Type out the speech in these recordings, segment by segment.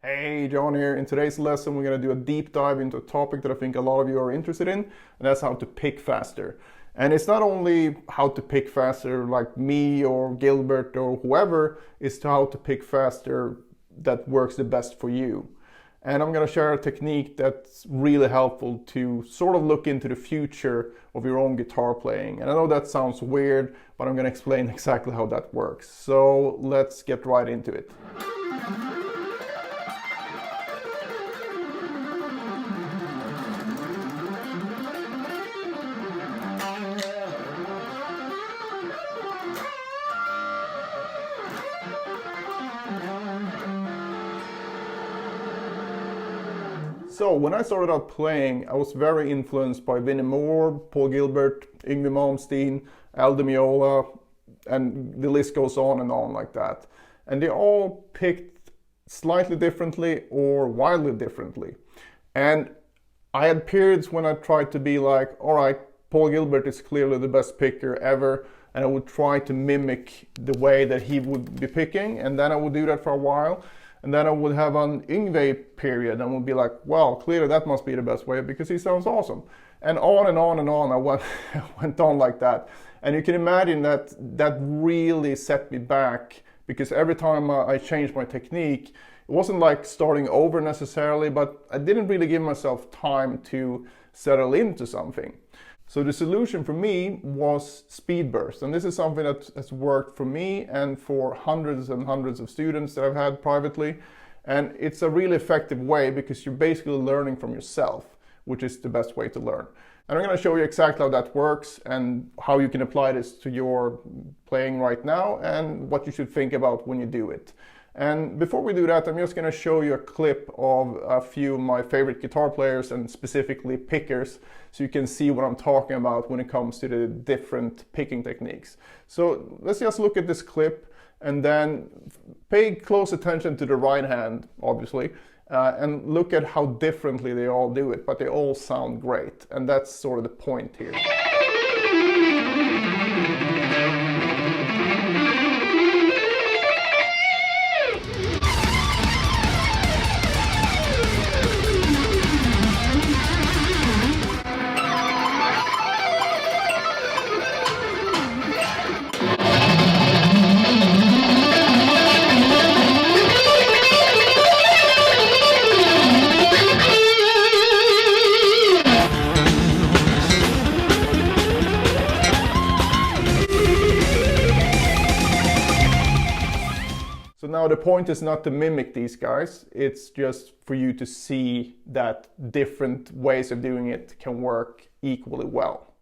Hey, John here. In today's lesson, we're going to do a deep dive into a topic that I think a lot of you are interested in, and that's how to pick faster. And it's not only how to pick faster like me or Gilbert or whoever, it's how to pick faster that works the best for you. And I'm going to share a technique that's really helpful to sort of look into the future of your own guitar playing. And I know that sounds weird, but I'm going to explain exactly how that works. So let's get right into it. So when I started out playing, I was very influenced by Vinnie Moore, Paul Gilbert, Yngwie Malmsteen, Al Di Meola, and the list goes on and on like that. And they all picked slightly differently or wildly differently. And I had periods when I tried to be like, all right, Paul Gilbert is clearly the best picker ever, and I would try to mimic the way that he would be picking, and then I would do that for a while. And then I would have an Yngwie period and would be like, well, clearly that must be the best way because he sounds awesome. And on and on and on I went on like that. And you can imagine that that really set me back because every time I changed my technique, it wasn't like starting over necessarily, but I didn't really give myself time to settle into something. So the solution for me was speed burst, and this is something that has worked for me and for hundreds and hundreds of students that I've had privately. And it's a really effective way because you're basically learning from yourself, which is the best way to learn. And I'm going to show you exactly how that works and how you can apply this to your playing right now and what you should think about when you do it. And before we do that, I'm just going to show you a clip of a few of my favorite guitar players and specifically pickers, so you can see what I'm talking about when it comes to the different picking techniques. So let's just look at this clip and then pay close attention to the right hand, obviously, and look at how differently they all do it, but they all sound great. And that's sort of the point here. So now the point is not to mimic these guys, it's just for you to see that different ways of doing it can work equally well.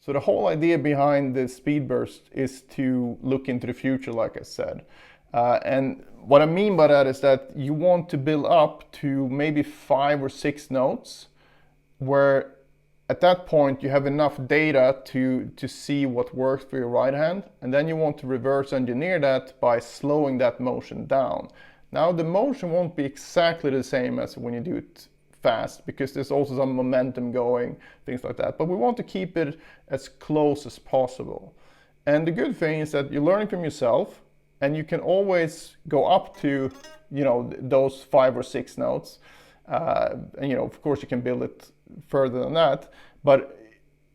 So the whole idea behind the speed burst is to look into the future, like I said. And what I mean by that is that you want to build up to maybe 5 or 6 notes where at that point you have enough data to see what works for your right hand, and then you want to reverse engineer that by slowing that motion down. Now the motion won't be exactly the same as when you do it fast because there's also some momentum going, things like that, but we want to keep it as close as possible. And the good thing is that you're learning from yourself and you can always go up to, you know, those 5 or 6 notes. And you know, of course you can build it further than that, but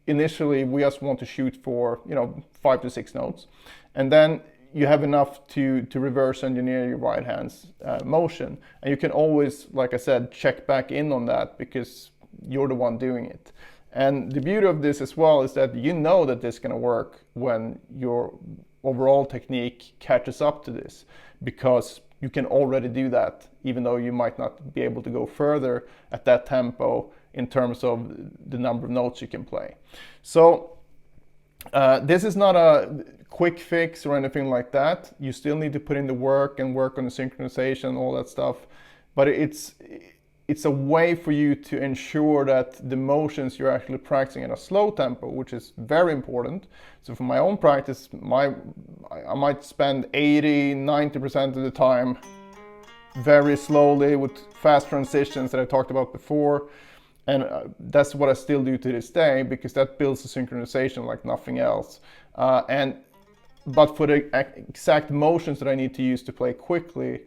initially we just want to shoot for, you know, 5 to 6 notes, and then you have enough to reverse engineer your right hand's motion, and you can always, like I said, check back in on that because you're the one doing it. And the beauty of this as well is that you know that this is going to work when your overall technique catches up to this, because you can already do that, even though you might not be able to go further at that tempo in terms of the number of notes you can play. So this is not a quick fix or anything like that. You still need to put in the work and work on the synchronization, all that stuff. But it's a way for you to ensure that the motions you're actually practicing at a slow tempo, which is very important. So for my own practice, I might spend 80-90% of the time very slowly with fast transitions that I talked about before. And that's what I still do to this day, because that builds a synchronization like nothing else. And but for the exact motions that I need to use to play quickly,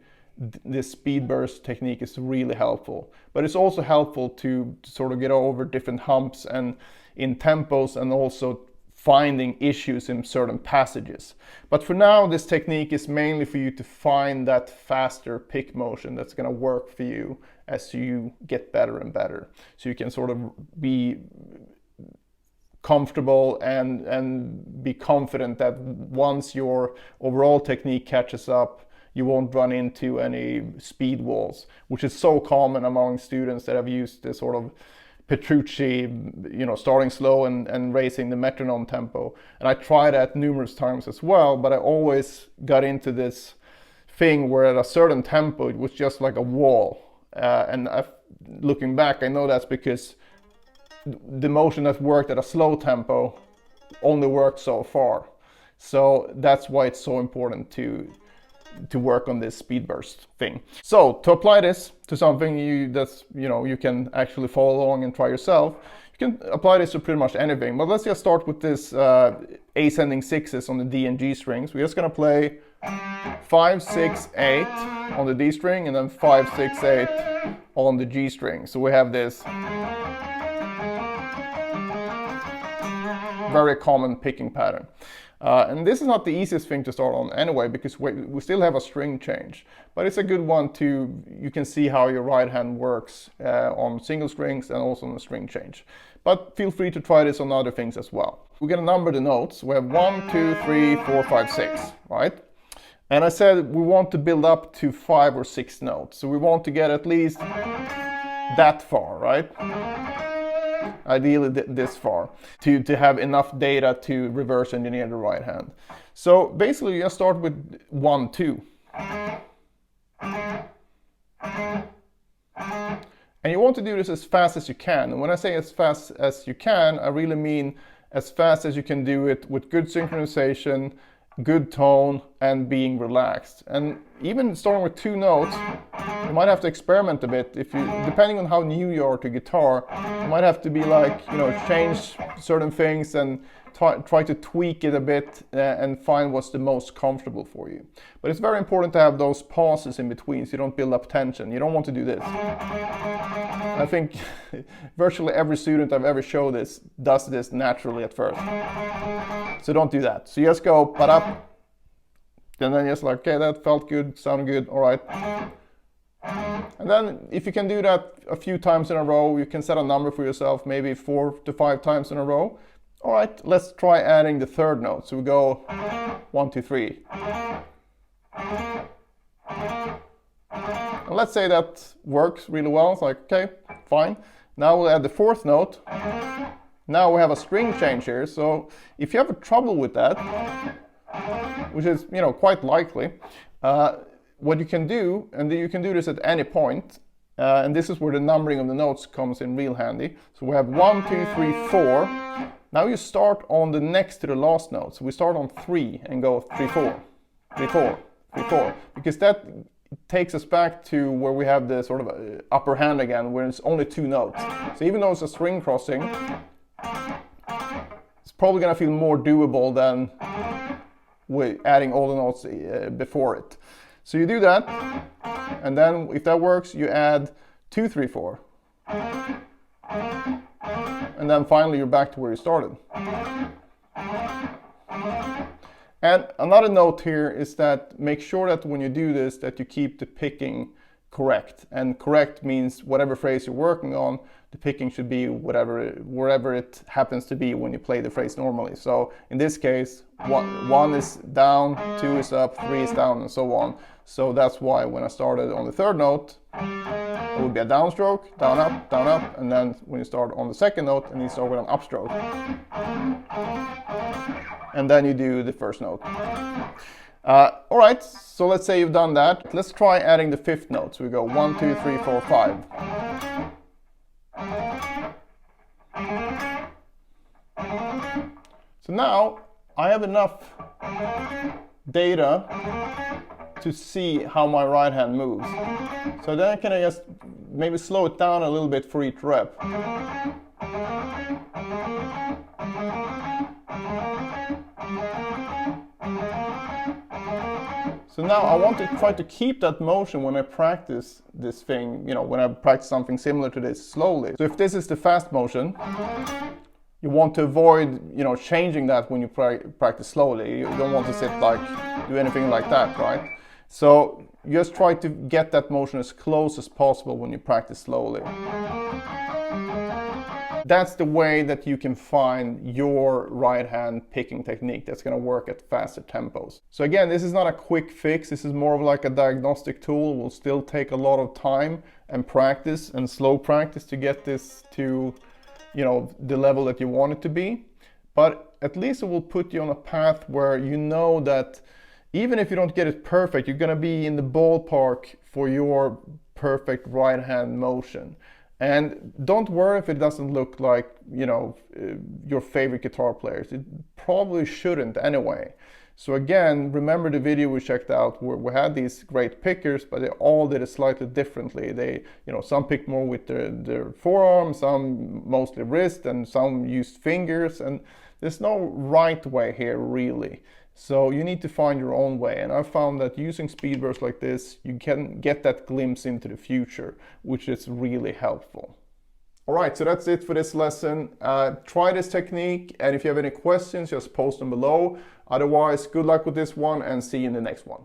this speed burst technique is really helpful. But it's also helpful to sort of get over different humps and in tempos, and also finding issues in certain passages. But for now, this technique is mainly for you to find that faster pick motion that's going to work for you as you get better and better. So you can sort of be comfortable and be confident that once your overall technique catches up, you won't run into any speed walls, which is so common among students that have used this sort of Petrucci, starting slow and raising the metronome tempo. And I tried that numerous times as well, but I always got into this thing where at a certain tempo, it was just like a wall. Looking back, I know that's because the motion that worked at a slow tempo only worked so far. So that's why it's so important to work on this speed burst thing. So to apply this to something you can actually follow along and try yourself, you can apply this to pretty much anything. But let's just start with this ascending sixes on the D and G strings. We're just gonna play 5, 6, 8 on the D string, and then 5, 6, 8 on the G string. So we have this very common picking pattern. And this is not the easiest thing to start on anyway, because we still have a string change. But it's a good one you can see how your right hand works on single strings and also on the string change. But feel free to try this on other things as well. We're going to number the notes. We have 1, 2, 3, 4, 5, 6, right? And I said we want to build up to 5 or 6 notes. So we want to get at least that far, right? Ideally this far, to have enough data to reverse engineer the right hand. So basically you just start with 1, 2. And you want to do this as fast as you can. And when I say as fast as you can, I really mean as fast as you can do it with good synchronization, good tone, and being relaxed. And even starting with 2 notes, you might have to experiment a bit. Depending on how new you are to guitar, you might have to be change certain things and try to tweak it a bit and find what's the most comfortable for you. But it's very important to have those pauses in between so you don't build up tension. You don't want to do this. I think virtually every student I've ever showed this does this naturally at first. So don't do that. So you just go ba-da, and then just okay, that felt good, sounded good, all right. And then if you can do that a few times in a row, you can set a number for yourself, maybe 4 to 5 times in a row. All right, let's try adding the third note. So we go 1, 2, 3. And let's say that works really well. It's like, okay, fine. Now we'll add the fourth note. Now we have a string change here. So if you have a trouble with that, which is quite likely, what you can do, and you can do this at any point, and this is where the numbering of the notes comes in real handy. So we have 1, 2, 3, 4. Now you start on the next to the last note. So we start on 3 and go 3, 4, 3, 4, 3, 4, because that takes us back to where we have the sort of upper hand again, where it's only 2 notes. So even though it's a string crossing, it's probably going to feel more doable than with adding all the notes before it. So you do that, and then if that works, you add 2, 3, 4. And then finally you're back to where you started. And another note here is that make sure that when you do this, that you keep the picking correct. And correct means whatever phrase you're working on, the picking should be wherever it happens to be when you play the phrase normally. So in this case, 1 is down, 2 is up, 3 is down, and so on. So that's why when I started on the third note, it would be a downstroke, down, up, and then when you start on the second note, and you start with an upstroke. And then you do the first note. All right, so let's say you've done that. Let's try adding the fifth note. So we go 1, 2, 3, 4, 5. So now I have enough data to see how my right hand moves. So then can I just maybe slow it down a little bit for each rep. So now I want to try to keep that motion when I practice this thing, you know, when I practice something similar to this slowly. So if this is the fast motion, you want to avoid, you know, changing that when you practice slowly. You don't want to sit like, do anything like that, right? So just try to get that motion as close as possible when you practice slowly. That's the way that you can find your right hand picking technique that's going to work at faster tempos. So again, this is not a quick fix. This is more of like a diagnostic tool. It will still take a lot of time and practice and slow practice to get this to, you know, the level that you want it to be. But at least it will put you on a path where you know that even if you don't get it perfect, you're going to be in the ballpark for your perfect right hand motion. And don't worry if it doesn't look like, you know, your favorite guitar players. It probably shouldn't anyway. So again, remember the video we checked out where we had these great pickers, but they all did it slightly differently. They, you know, some picked more with their forearm, some mostly wrist, and some used fingers. And there's no right way here really. So you need to find your own way, and I found that using speed bursts like this, you can get that glimpse into the future, which is really helpful. Alright, so that's it for this lesson. Try this technique, and if you have any questions, just post them below. Otherwise, good luck with this one, and see you in the next one.